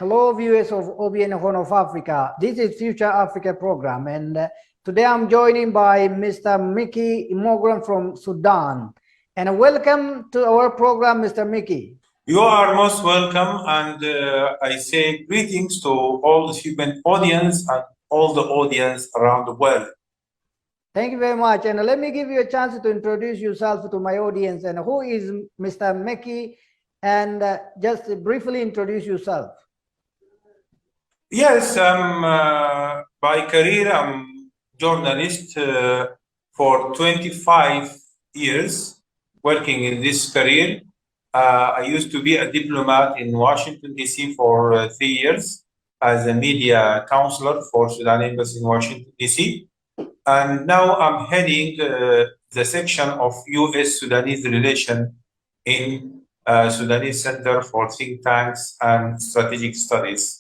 Hello, viewers of OBN Horn of Africa. This is Future Africa program, and today I'm joining by Mr. Mickey Imogram from Sudan. And welcome to our program, Mr. Mickey. You are most welcome, and I say greetings to all the human audience and all the audience around the world. Thank you very much. And let me give you a chance to introduce yourself to my audience. And who is Mr. Mickey? And just briefly introduce yourself. Yes, by career, I'm journalist for 25 years, working in this career. I used to be a diplomat in Washington, D.C. for 3 years as a media counselor for Sudan Embassy in Washington, D.C. And now I'm heading the section of U.S.-Sudanese relation in Sudanese Center for Think Tanks and Strategic Studies.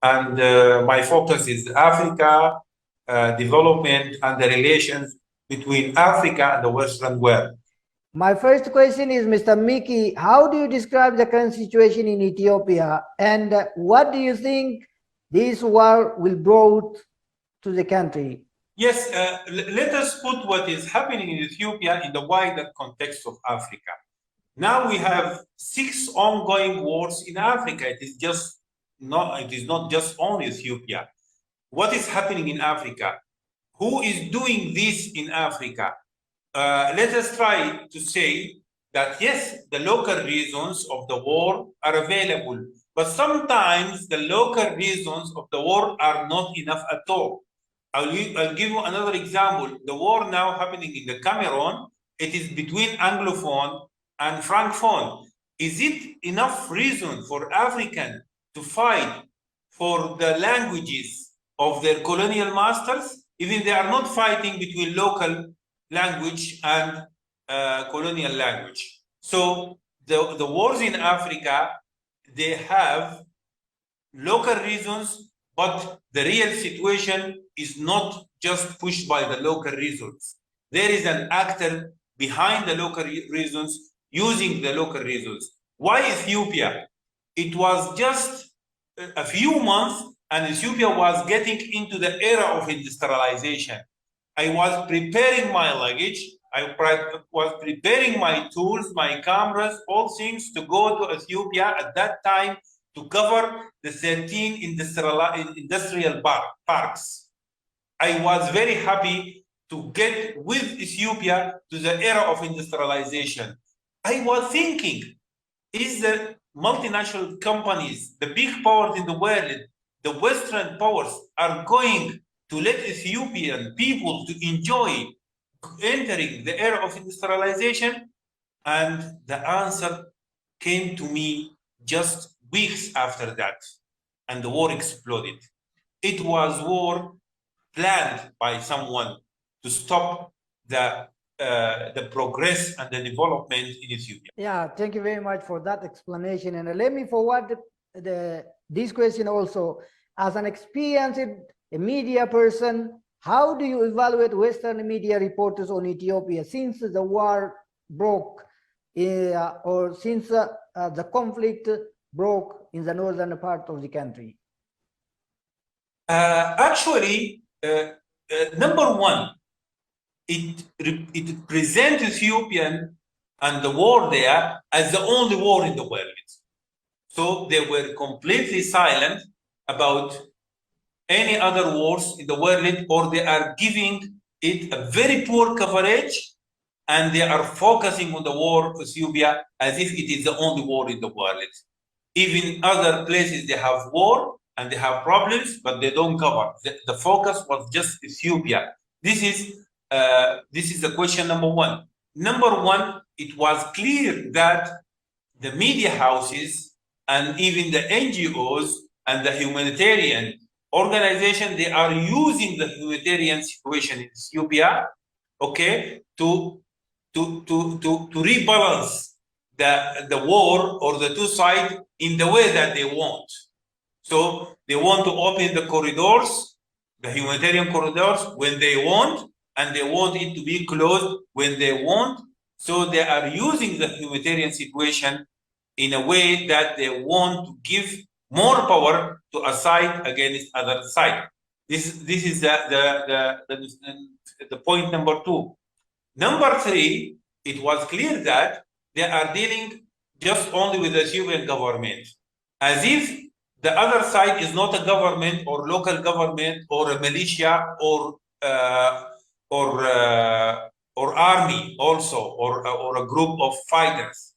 And my focus is Africa, development, and the relations between Africa and the Western world. My first question is, Mr. Mickey, how do you describe the current situation in Ethiopia, and what do you think this war will bring to the country? Yes, let us put what is happening in Ethiopia in the wider context of Africa. Now we have 6 ongoing wars in Africa. It is not just only Ethiopia. What is happening in Africa? Who is doing this in Africa? Let us try to say that yes, the local reasons of the war are available, but sometimes the local reasons of the war are not enough at all. I'll give you another example. The war now happening in the Cameroon, it is between Anglophone and Francophone. Is it enough reason for Africans to fight for the languages of their colonial masters? Even they are not fighting between local language and colonial language. So the wars in Africa, they have local reasons, but the real situation is not just pushed by the local reasons. There is an actor behind the local reasons, using the local reasons. Why Ethiopia? It was just a few months and Ethiopia was getting into the era of industrialization. I was preparing my luggage, I was preparing my tools, my cameras, all things to go to Ethiopia at that time to cover the 13 industrial parks. I was very happy to get with Ethiopia to the era of industrialization. I was thinking, is the multinational companies, the big powers in the world, the Western powers are going to let Ethiopian people to enjoy entering the era of industrialization? And the answer came to me just weeks after that, and the war exploded. It was war planned by someone to stop the progress and the development in Ethiopia. Yeah, thank you very much for that explanation. And let me forward this question also. As an experienced media person, how do you evaluate Western media reporters on Ethiopia since the war broke or since the conflict broke in the northern part of the country? Actually, number one, it presents Ethiopian and the war there as the only war in the world. So they were completely silent about any other wars in the world, or they are giving it a very poor coverage, and they are focusing on the war of Ethiopia as if it is the only war in the world. Even other places, they have war and they have problems, but they don't cover. The focus was just Ethiopia. This is the question number one. Number one, it was clear that the media houses and even the NGOs and the humanitarian organization, they are using the humanitarian situation in Ethiopia, okay, to rebalance the war or the two sides in the way that they want. So they want to open the corridors, the humanitarian corridors, when they want, and they want it to be closed when they want. So they are using the humanitarian situation in a way that they want to give more power to a side against other side. This is the point number 2. Number 3, it was clear that they are dealing just only with the Ethiopian government, as if the other side is not a government or local government or a militia or army also, or a group of fighters.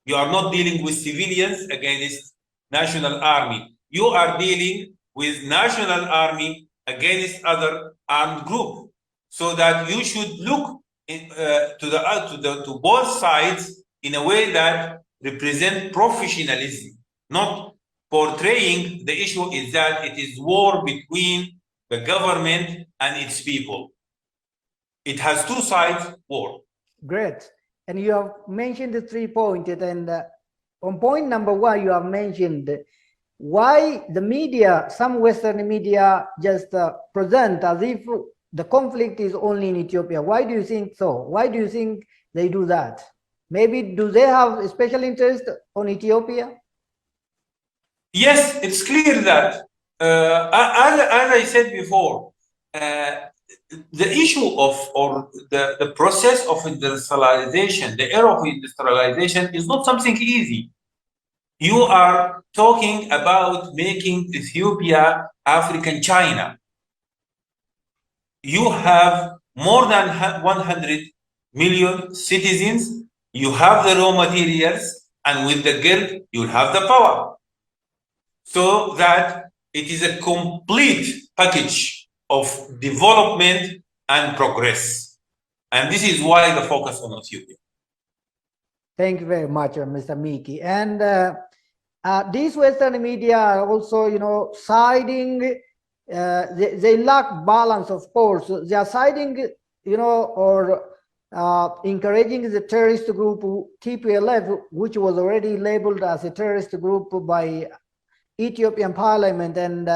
You are not dealing with civilians against national army. You are dealing with national army against other armed group. So that you should look to both sides in a way that represent professionalism, not portraying the issue is that it is war between the government and its people. It has two sides, war. Great. And you have mentioned the 3 points, and on point number 1, you have mentioned why the media, some Western media, just present as if the conflict is only in Ethiopia. Why do you think so? Why do you think they do that? Maybe do they have a special interest on Ethiopia? Yes, it's clear that, as I said before, the issue of, or the process of industrialization, the era of industrialization is not something easy. You are talking about making Ethiopia African China. You have more than 100 million citizens, you have the raw materials, and with the guild, you'll have the power. So that it is a complete package of development and progress. And this is why the focus on Ethiopia. Thank you very much, Mr. Miki. And these Western media are also, siding. They lack balance, of course. They are siding, or encouraging the terrorist group TPLF, which was already labeled as a terrorist group by Ethiopian parliament. And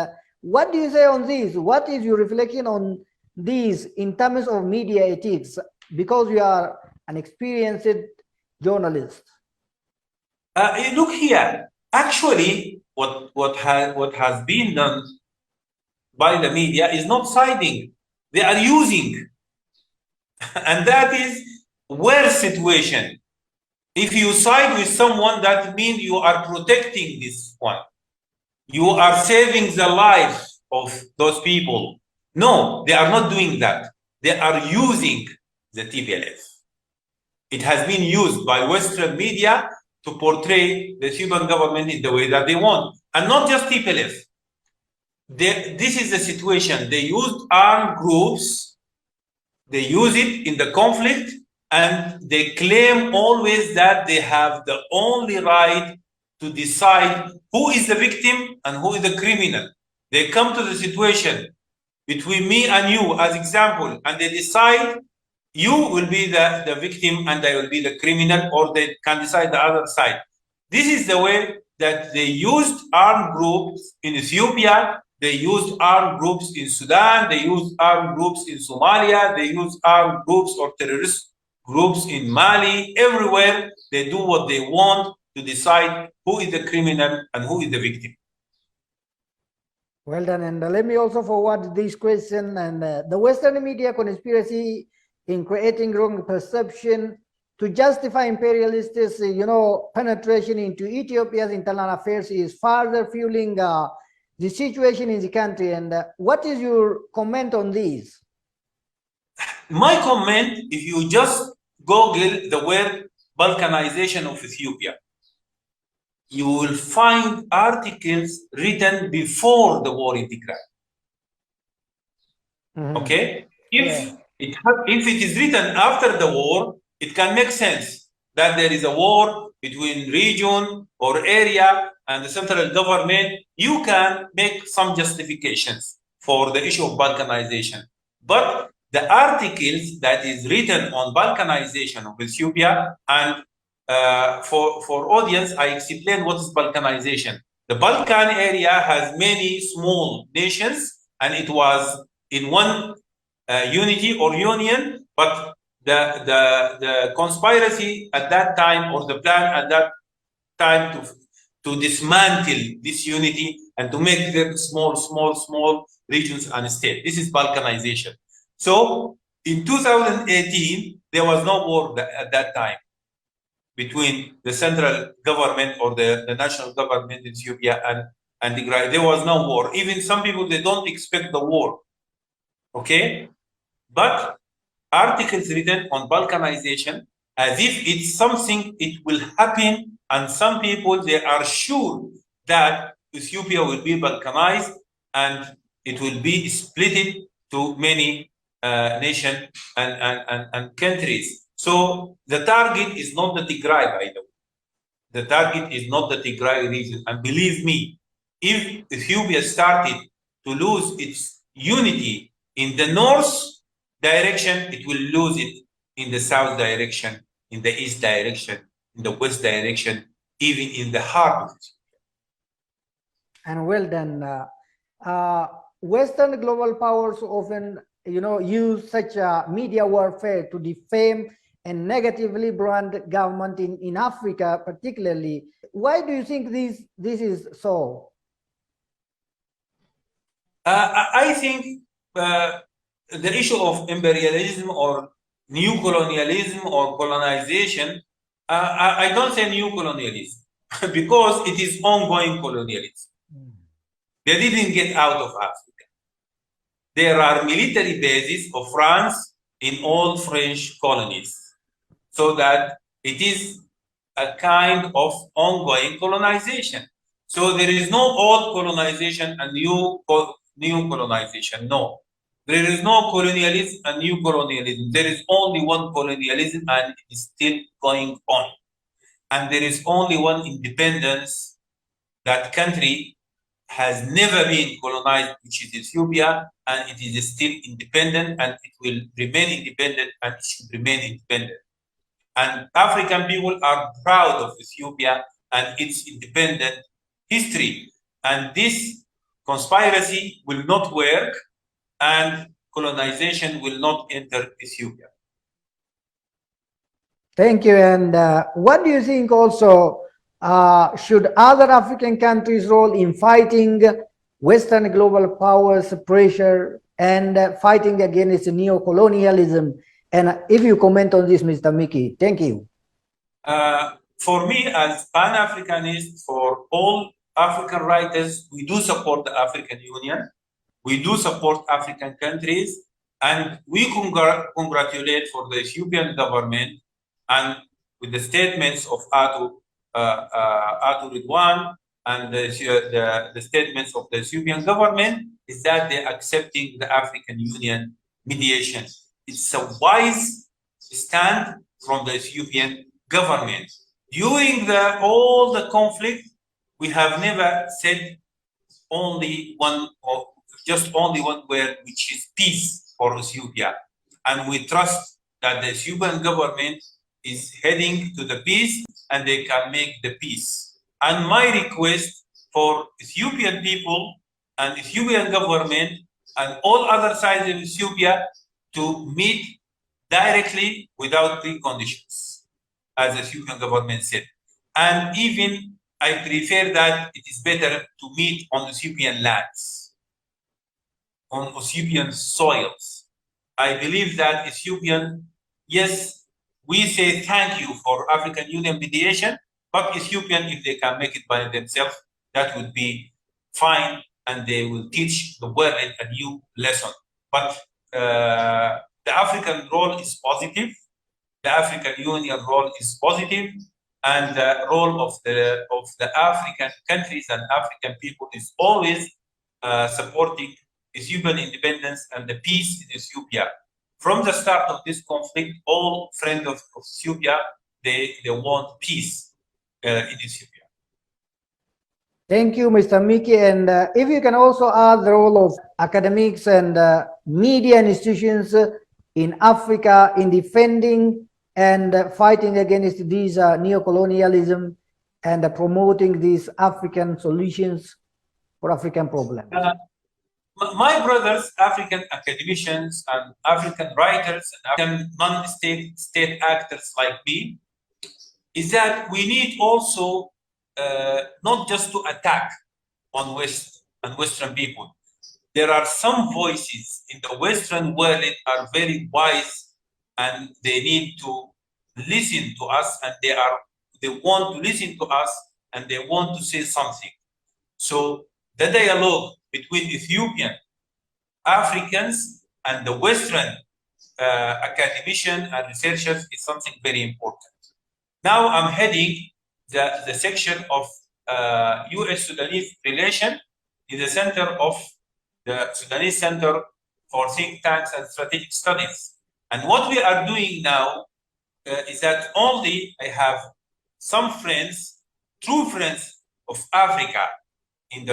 what do you say on this? What is your reflection on these in terms of media ethics? Because you are an experienced journalist. Look here. Actually, what has been done by the media is not siding. They are using. And that is worse situation. If you side with someone, that means you are protecting this one. You are saving the life of those people. No, they are not doing that. They are using the TPLF. It has been used by Western media to portray the Cuban government in the way that they want. And not just TPLF. This is the situation. They used armed groups, they use it in the conflict, and they claim always that they have the only right to decide who is the victim and who is the criminal. They come to the situation between me and you as example, and they decide you will be the victim and I will be the criminal, or they can decide the other side. This is the way that they used armed groups in Ethiopia. They used armed groups in Sudan, they used armed groups in Somalia, they used armed groups or terrorist groups in Mali. Everywhere they do what they want to decide who is the criminal and who is the victim. Well done. And let me also forward this question. And the Western media conspiracy in creating wrong perception to justify imperialist, penetration into Ethiopia's internal affairs is further fueling the situation in the country. And what is your comment on this? My comment, if you just Google the word Balkanization of Ethiopia, you will find articles written before the war in Tigray. Okay? If it is written after the war, it can make sense that there is a war between region or area and the central government. You can make some justifications for the issue of Balkanization. But the articles that is written on Balkanization of Ethiopia, and for audience, I explain what is Balkanization. The Balkan area has many small nations, and it was in one unity or union, but the conspiracy at that time, or the plan at that time to dismantle this unity and to make them small regions and states. This is balkanization. So in 2018, there was no war at that time between the central government or the national government in Ethiopia and Tigray. There was no war. Even some people, they don't expect the war. Okay? But articles written on balkanization as if it's something it will happen, and some people, they are sure that Ethiopia will be balkanized and it will be split to many nations and countries. So the target is not the Tigray, by the way. The target is not the Tigray region. And believe me, if Ethiopia started to lose its unity in the north direction, it will lose it in the south direction, in the east direction, in the west direction, even in the heart of it. And well done. Western global powers often, use such media warfare to defame and negatively brand government in Africa, particularly. Why do you think this is so? I think the issue of imperialism or new colonialism or colonization, I don't say new colonialism because it is ongoing colonialism. They didn't get out of Africa. There are military bases of France in all French colonies, so that it is a kind of ongoing colonization. So there is no old colonization and new colonization. No. There is no colonialism and new colonialism. There is only one colonialism and it is still going on. And there is only one independence. That country has never been colonized, which is Ethiopia, and it is still independent and it will remain independent and it should remain independent. And African people are proud of Ethiopia and its independent history. And this conspiracy will not work and colonization will not enter Ethiopia. Thank you. And what do you think also should other African countries' role in fighting Western global powers pressure and fighting against neo-colonialism? And if you comment on this, Mr. Mickey, thank you. For me, as Pan-Africanist, for all African writers, we do support the African Union. We do support African countries, and we congratulate for the Ethiopian government and with the statements of Atu Ridwan and the statements of the Ethiopian government is that they're accepting the African Union mediation. It's a wise stand from the Ethiopian government. During all the conflict, we have never said only one or just only one word, which is peace for Ethiopia. And we trust that the Ethiopian government is heading to the peace and they can make the peace. And my request for Ethiopian people and Ethiopian government and all other sides of Ethiopia to meet directly without preconditions, as the Ethiopian government said. And even I prefer that it is better to meet on Ethiopian lands, on Ethiopian soils. I believe that Ethiopian, yes, we say thank you for African Union mediation, but Ethiopian, if they can make it by themselves, that would be fine, and they will teach the world a new lesson. But the African role is positive, the African Union role is positive, and the role of the African countries and African people is always supporting Ethiopian independence and the peace in Ethiopia. From the start of this conflict, all friends of Ethiopia, they want peace in Ethiopia. Thank you, Mr. Mickey. And if you can also add the role of academics and media institutions in Africa in defending and fighting against these neo-colonialism and promoting these African solutions for African problems. My brothers, African academicians and African writers and African non-state actors like me, is that we need also not just to attack on West and Western people. There are some voices in the Western world are very wise, and they need to listen to us, and they want to listen to us, and they want to say something. So the dialogue between Ethiopian Africans and the Western academicians and researchers is something very important. Now I'm heading the section of U.S.-Sudanese relation in the center of the Sudanese Center for Think Tanks and Strategic Studies. And what we are doing now is that only I have some friends, true friends of Africa in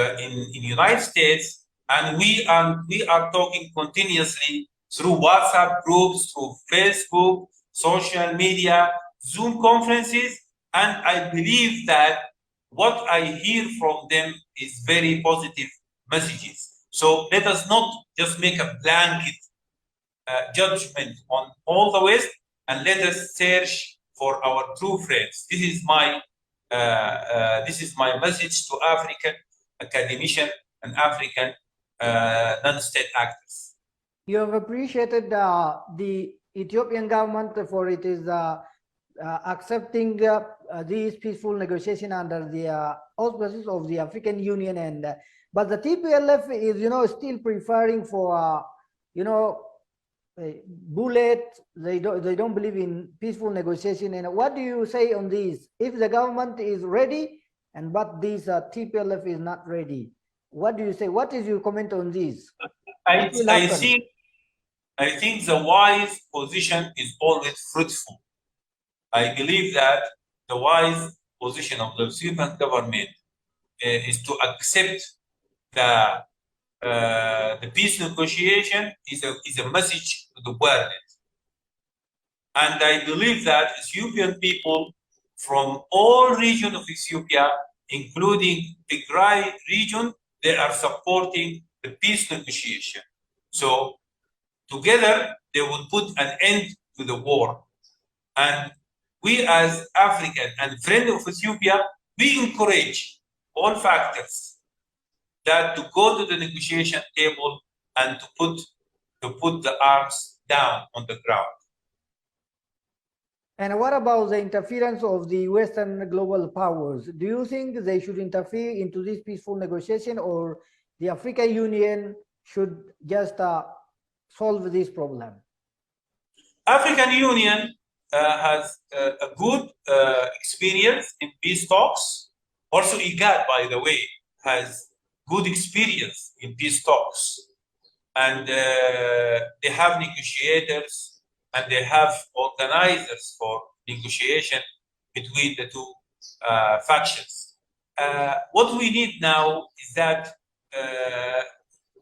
United States, and we are talking continuously through WhatsApp groups, through Facebook, social media, Zoom conferences, and I believe that what I hear from them is very positive messages. So let us not just make a blanket judgment on all the West, and let us search for our true friends. This is my message to African academicians and African non-state actors. You have appreciated the Ethiopian government for it is accepting these peaceful negotiation under the auspices of the African Union, and but the TPLF is still preferring for bullet. They don't believe in peaceful negotiation. And what do you say on this? If the government is ready and but this TPLF is not ready, what do you say? What is your comment on this? I think the wise position is always fruitful. I believe that the wise position of the Ethiopian government is to accept the peace negotiation is a message to the world. And I believe that Ethiopian people from all regions of Ethiopia, including the Tigray region, they are supporting the peace negotiation. So together, they would put an end to the war. And we as African and friends of Ethiopia, we encourage all factors that to go to the negotiation table and to put the arms down on the ground. And what about the interference of the Western global powers? Do you think they should interfere into this peaceful negotiation, or the African Union should just solve this problem? African Union has a good experience in peace talks. Also, IGAD, by the way, has good experience in peace talks. And they have negotiators and they have organizers for negotiation between the two factions. What we need now is that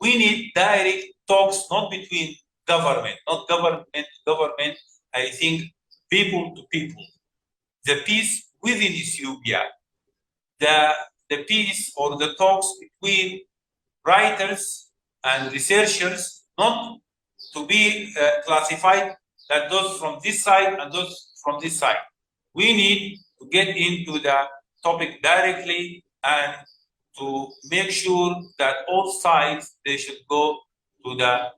we need direct talks, not between government, not government to government. I think people to people. The peace within Ethiopia, the peace or the talks between writers and researchers, not to be classified that those from this side and those from this side. We need to get into the topic directly and to make sure that all sides they should go to the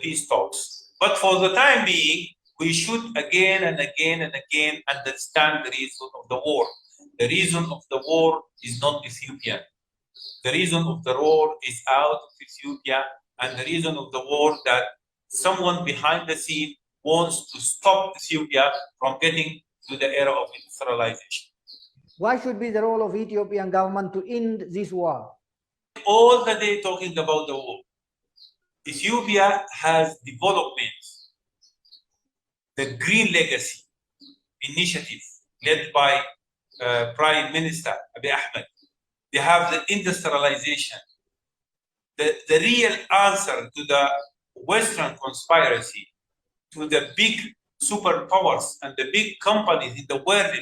peace talks. But for the time being, we should again and again and again understand the reason of the war. The reason of the war is not Ethiopian. The reason of the war is out of Ethiopia, and the reason of the war that someone behind the scene wants to stop Ethiopia from getting to the era of industrialization. What should be the role of Ethiopian government to end this war? All the day talking about the war. Ethiopia has developments. The Green Legacy initiative led by Prime Minister Abiy Ahmed. They have the industrialization. The real answer to the Western conspiracy, to the big superpowers and the big companies in the world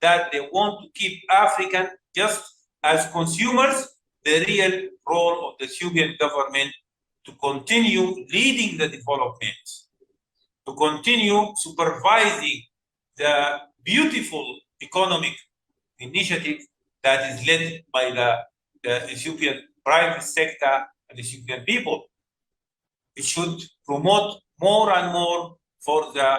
that they want to keep African just as consumers, the real role of the Ethiopian government to continue leading the development, to continue supervising the beautiful economic initiative that is led by the Ethiopian private sector and Ethiopian people. It should promote more and more for the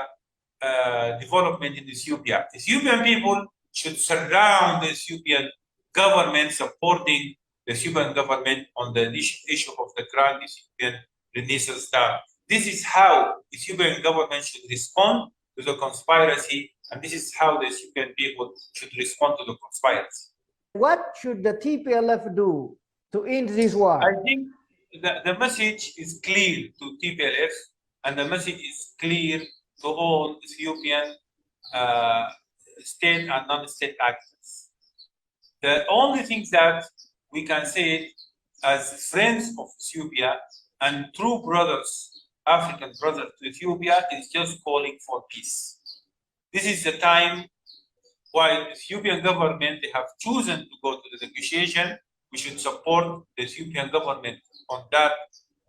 development in Ethiopia. Ethiopian people should surround the Ethiopian government, supporting the Ethiopian government on the issue of the Grand Ethiopian Renaissance Dam. This is how Ethiopian government should respond to the conspiracy, and this is how the Ethiopian people should respond to the conspiracy. What should the TPLF do to end this war? I think the message is clear to TPLF, and the message is clear to all Ethiopian state and non-state actors. The only thing that we can say as friends of Ethiopia and true brothers, African brothers to Ethiopia, is just calling for peace. This is the time while the Ethiopian government, they have chosen to go to the negotiation. We should support the Ethiopian government on that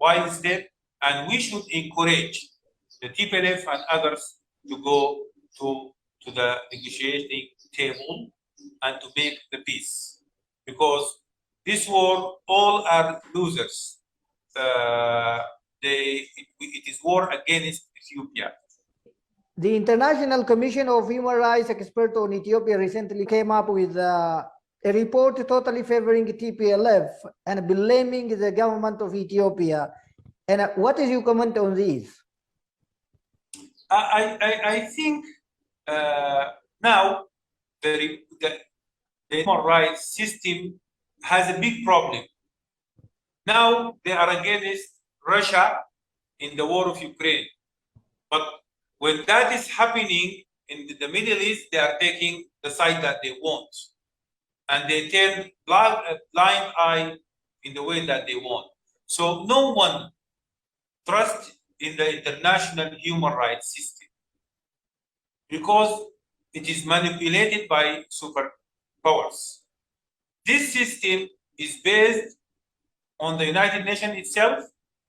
wide step, and we should encourage the TPLF and others to go to the negotiating table and to make the peace. Because this war, all are losers. It is war against Ethiopia. The International Commission of Human Rights Experts on Ethiopia recently came up with a report totally favoring TPLF and blaming the government of Ethiopia. And what is your comment on this? I think now the human rights system has a big problem. Now they are against Russia in the war of Ukraine. But when that is happening in the Middle East, they are taking the side that they want. And they turn blind eye in the way that they want. So no one trusts in the international human rights system because it is manipulated by superpowers. This system is based on the United Nations itself,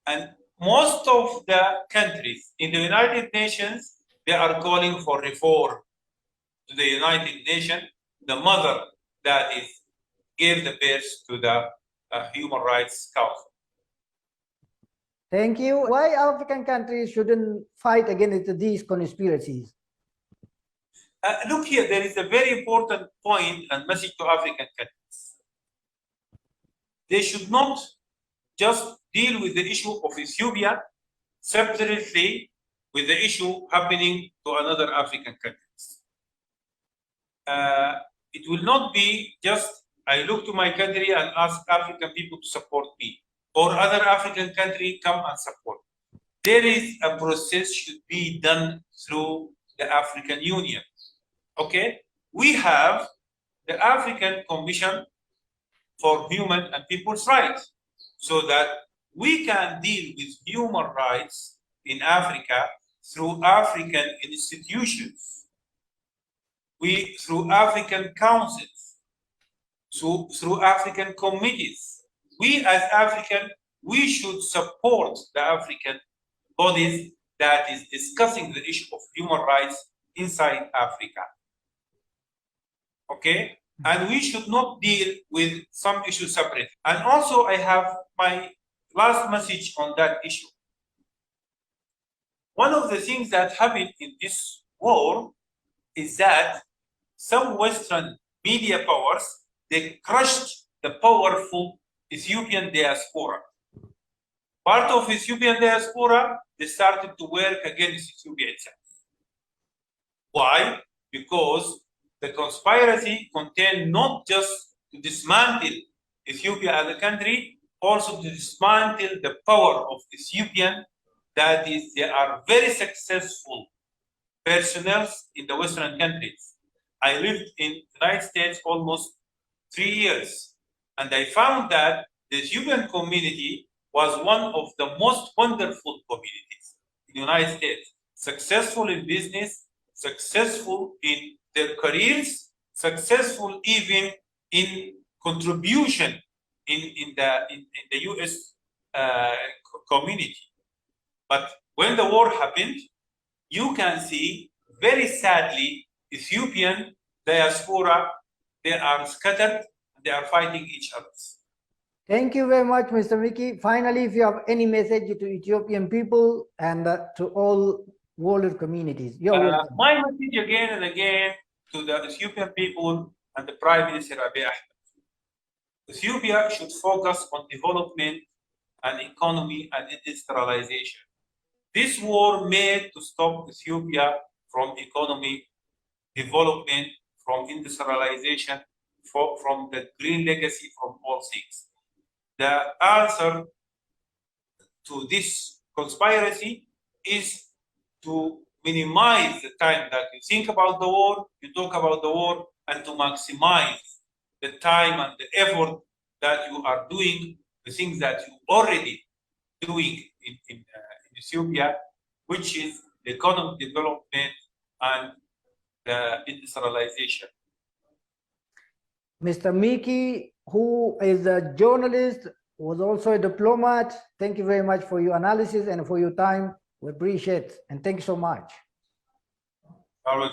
and most of the countries in the United Nations, they are calling for reform to the United Nations, the mother that is gave the birth to the Human Rights Council. Thank you. Why African countries shouldn't fight against these conspiracies? Look here, there is a very important point and message to African countries. They should not just deal with the issue of Ethiopia separately with the issue happening to another African countries. It will not be just I look to my country and ask African people to support me, or other African country come and support. There is a process should be done through the African Union. Okay, we have the African Commission for Human and People's Rights, so that we can deal with human rights in Africa through African institutions, through African councils, through African committees. We as African, we should support the African bodies that is discussing the issue of human rights inside Africa. Okay? And we should not deal with some issues separate. And also I have my last message on that issue. One of the things that happened in this war is that some Western media powers, they crushed the powerful Ethiopian diaspora. Part of Ethiopian diaspora, they started to work against Ethiopia itself. Why? Because the conspiracy contained not just to dismantle Ethiopia as a country, also to dismantle the power of Ethiopian, that is, they are very successful personnel in the Western countries. I lived in the United States almost 3 years, and I found that the Ethiopian community was one of the most wonderful communities in the United States, successful in business, successful in their careers, successful even in contribution in the U.S. Community. But when the war happened, you can see very sadly Ethiopian diaspora, they are scattered they are fighting each other. Thank you very much, Mr. Mickey. Finally, if you have any message to Ethiopian people and to all world communities, you're welcome. My message again and again to the Ethiopian people and the Prime Minister Abiy Ahmed. Ethiopia should focus on development and economy and industrialization. This war made to stop Ethiopia from economy development, from industrialization, from the green legacy, from all things. The answer to this conspiracy is to minimize the time that you think about the war, you talk about the war, and to maximize the time and the effort that you are doing, the things that you already doing in Ethiopia, which is the economic development and the industrialization. Mr. Mickey, who is a journalist, was also a diplomat. Thank you very much for your analysis and for your time. We appreciate it. And thank you so much. All right.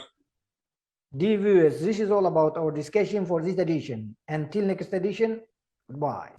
Dear viewers, this is all about our discussion for this edition. Until next edition, goodbye.